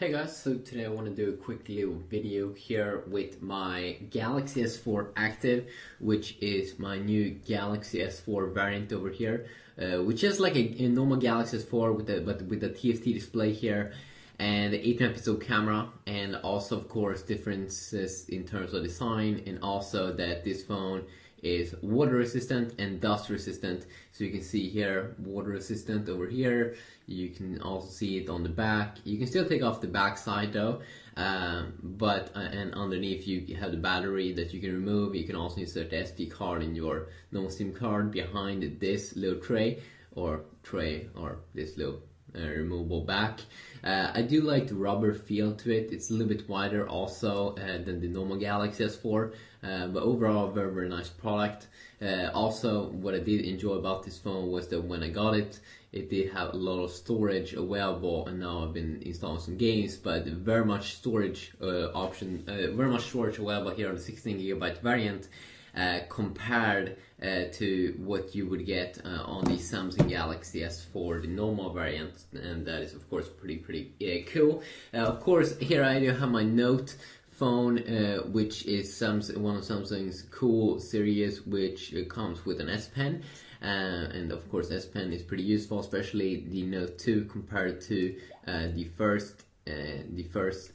Hey guys, so today I want to do a quick little video here with my Galaxy S4 Active, which is my new Galaxy S4 variant over here, which is like a normal Galaxy S4 but with the TFT display here and the 8 megapixel camera, and also of course differences in terms of design, and also that this phone is water resistant and dust resistant. So you can see here water resistant over here. You can also see it on the back. You can still take off the back side though, and underneath you have the battery that you can remove. You can also insert the SD card in your normal SIM card behind this little tray or this little removable back. I do like the rubber feel to it. It's a little bit wider also than the normal Galaxy S4, but overall very nice product. Also, what I did enjoy about this phone was that when I got it, it did have a lot of storage available, and now I've been installing some games, but very much storage very much storage available here on the 16GB variant. Compared to what you would get on the Samsung Galaxy S4, the normal variant, and that is of course pretty cool. Of course, here I do have my Note phone, which is one of Samsung's cool series, which comes with an S Pen, and of course S Pen is pretty useful, especially the Note 2 compared to the first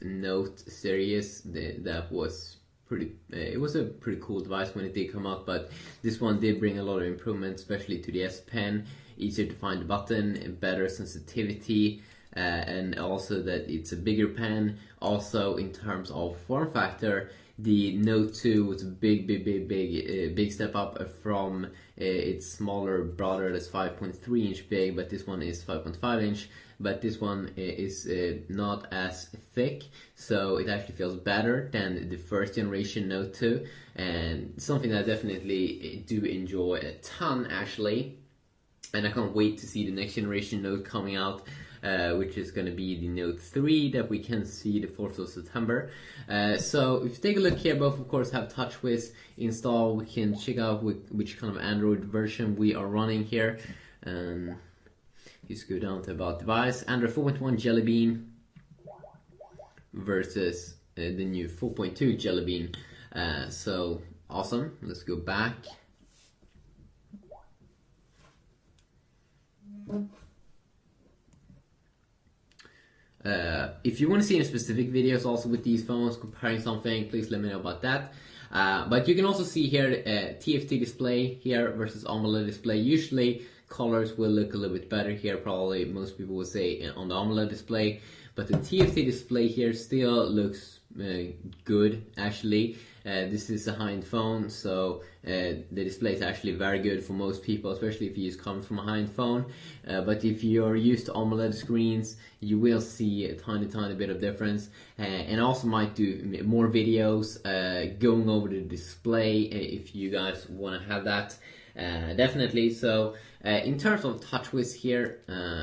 Note series. That was it was a pretty cool device when it did come out, but this one did bring a lot of improvements, especially to the S Pen. Easier to find the button, better sensitivity, and also that it's a bigger pen. Also in terms of form factor, the Note 2 was a big step up from its smaller brother that's 5.3 inch big, but this one is 5.5 inch. But this one is not as thick, so it actually feels better than the first generation Note 2, and something that I definitely do enjoy a ton actually. And I can't wait to see the next generation Note coming out, which is going to be the Note 3 that we can see the 4th of September. So if you take a look here, both of course have TouchWiz installed. We can check out which kind of Android version we are running here. Just go down to about device. Android 4.1 Jelly Bean versus the new 4.2 Jelly Bean. So awesome. Let's go back. If you want to see any specific videos also with these phones comparing something, please let me know about that. But you can also see here TFT display here versus AMOLED display. Usually colors will look a little bit better here, probably most people would say on the AMOLED display, but the TFT display here still looks good actually. This is a high-end phone, so the display is actually very good for most people, especially if you use coming from a high-end phone. But if you're used to AMOLED screens, you will see a tiny bit of difference. And I also might do more videos going over the display if you guys want to have that. Definitely. So in terms of TouchWiz here,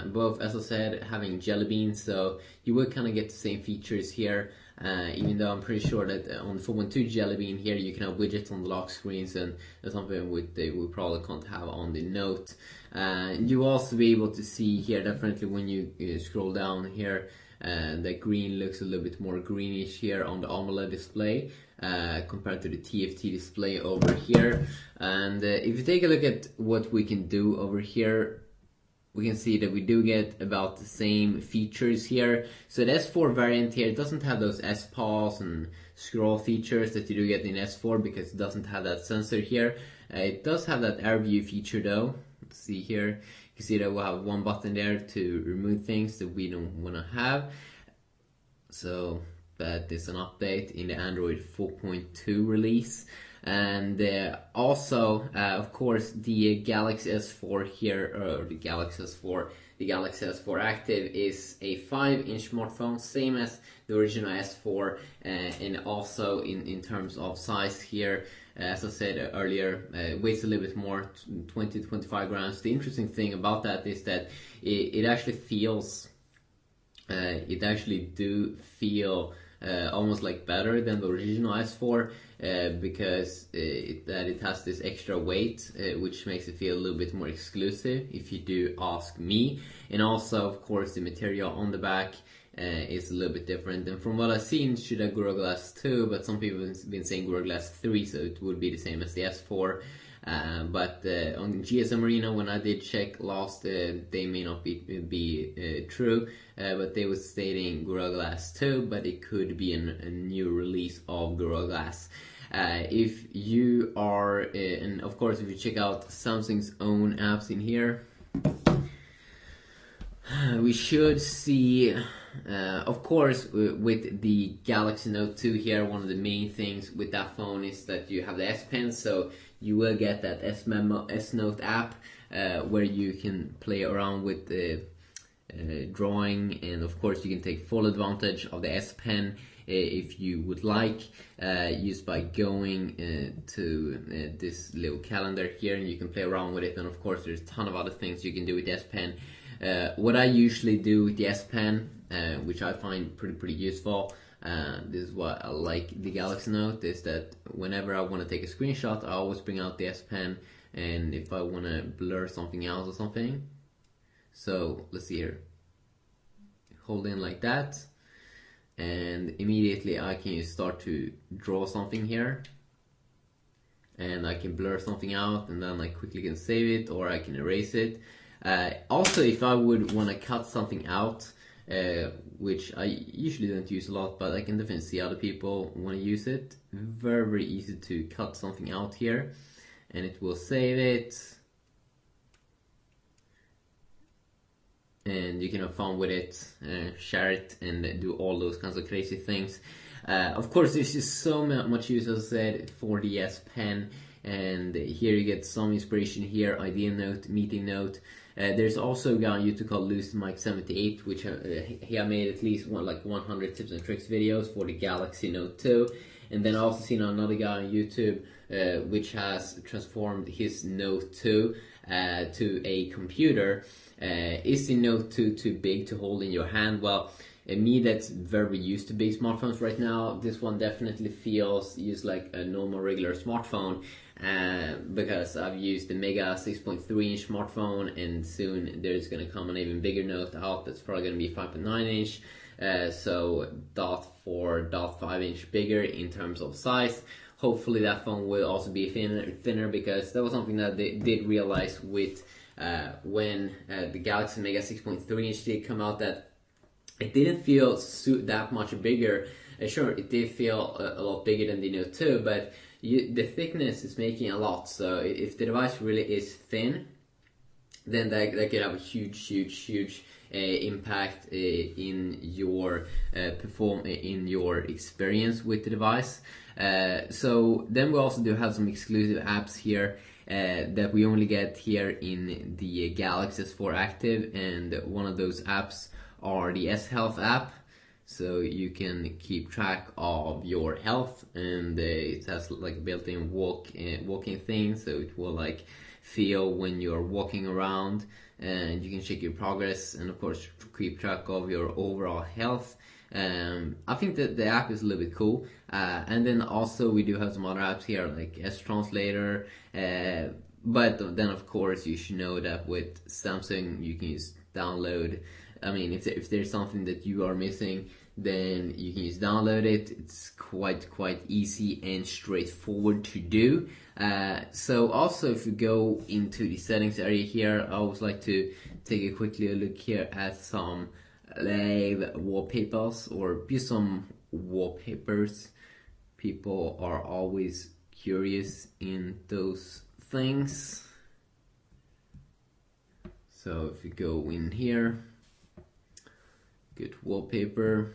both, as I said, having Jelly Beans, so you will kind of get the same features here, even though I'm pretty sure that on the 4.2 Jelly Bean here you can have widgets on the lock screens, and that's something we probably can't have on the Note. You also be able to see here definitely when you scroll down here, the green looks a little bit more greenish here on the AMOLED display compared to the TFT display over here. And if you take a look at what we can do over here, we can see that we do get about the same features here. So the S4 variant here doesn't have those S-pause and scroll features that you do get in S4 because it doesn't have that sensor here. It does have that air view feature though. Let's see here. You can see that we'll have one button there to remove things that we don't want to have. So that is an update in the Android 4.2 release. And also, of course, the Galaxy S4 here, or the Galaxy S4 Active is a 5-inch smartphone, same as the original S4, and also in terms of size here, as I said earlier, weighs a little bit more, 20 to 25 grams. The interesting thing about that is that it actually feels, feel almost like better than the original S4, because it has this extra weight, which makes it feel a little bit more exclusive if you do ask me. And also of course the material on the back is a little bit different. And from what I've seen, it should have Gorilla Glass 2, but some people have been saying Gorilla Glass 3, so it would be the same as the S4. But on GSM Arena, when I did check last, they may not be true, but they were stating Gorilla Glass 2, but it could be a new release of Gorilla Glass. If you are, and of course if you check out Samsung's own apps in here, we should see, of course, with the Galaxy Note 2 here, one of the main things with that phone is that you have the S Pen, so you will get that S Note app where you can play around with the drawing, and of course you can take full advantage of the S Pen if you would like, just by going to this little calendar here, and you can play around with it. And of course there's a ton of other things you can do with the S Pen. What I usually do with the S Pen, which I find pretty useful, this is what I like the Galaxy Note, is that whenever I want to take a screenshot, I always bring out the S Pen, and if I want to blur something else or something, so let's see here, hold in like that, and immediately I can start to draw something here, and I can blur something out, and then I quickly can save it, or I can erase it. Also, if I would want to cut something out, which I usually don't use a lot, but I can definitely see other people want to use it. Very easy to cut something out here, and it will save it, and you can have fun with it, share it, and do all those kinds of crazy things. Of course, there's just so much use, as I said, for the S Pen, and here you get some inspiration here, idea note, meeting note. There's also a guy on YouTube called LucyMike78, which he made at least 100 tips and tricks videos for the Galaxy Note 2. And then I also seen another guy on YouTube which has transformed his Note 2 to a computer. Is the Note 2 too big to hold in your hand? Well, me that's very used to big smartphones right now, this one definitely feels just like a normal regular smartphone. Because I've used the Mega 6.3 inch smartphone, and soon there's going to come an even bigger Note out that's probably going to be 5.9 inch, so .4, .5 inch bigger in terms of size. Hopefully that phone will also be thinner, because that was something that they did realize with when the Galaxy Mega 6.3 inch did come out, that it didn't feel that much bigger. Sure, it did feel a lot bigger than the Note 2, but the thickness is making a lot. So if the device really is thin, then that could have a huge impact in your in your experience with the device. So then we also do have some exclusive apps here that we only get here in the Galaxy S4 Active, and one of those apps are the S Health app. So you can keep track of your health, and it has like built-in walking thing, so it will like feel when you're walking around, and you can check your progress, and of course keep track of your overall health. I think that the app is a little bit cool, and then also we do have some other apps here like S Translator, but then of course you should know that with Samsung you can just download. I mean, if there's something that you are missing, then you can just download it. It's quite easy and straightforward to do. So also, if you go into the settings area here, I always like to take a quick look here at some live wallpapers, or just some wallpapers. People are always curious in those things. So if you go in here, good wallpaper.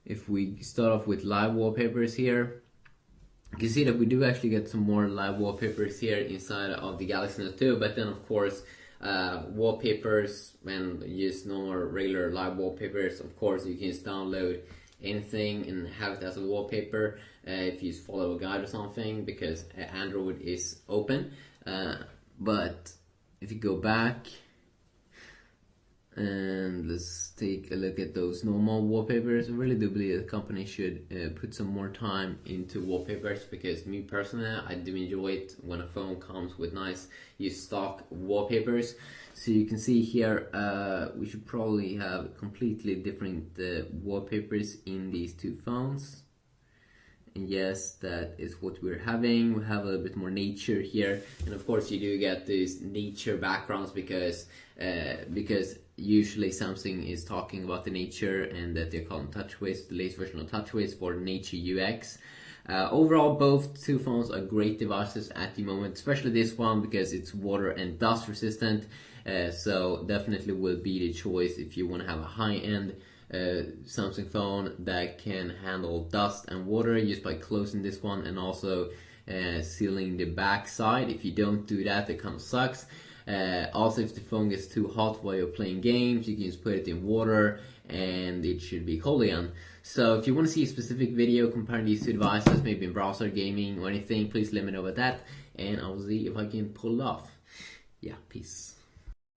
If we start off with live wallpapers here, you can see that we do actually get some more live wallpapers here inside of the Galaxy Note 2, but then of course wallpapers, and just normal regular live wallpapers, of course you can just download anything and have it as a wallpaper if you just follow a guide or something, because Android is open. But if you go back, and let's take a look at those normal wallpapers. I really do believe the company should put some more time into wallpapers, because me personally, I do enjoy it when a phone comes with nice stock wallpapers. So you can see here, we should probably have completely different wallpapers in these two phones. And yes, that is what we're having. We have a little bit more nature here, and of course you do get these nature backgrounds because usually Samsung is talking about the nature, and that they're calling TouchWiz, the latest version of TouchWiz, for Nature UX. Overall, both two phones are great devices at the moment, especially this one because it's water and dust resistant. So definitely will be the choice if you want to have a high-end Samsung phone that can handle dust and water just by closing this one, and also sealing the back side. If you don't do that, it kind of sucks. Also, if the phone gets too hot while you're playing games, you can just put it in water and it should be cold again. So if you want to see a specific video comparing these two devices, maybe in browser gaming or anything, please let me know about that, and I'll see if I can pull it off. Yeah, peace.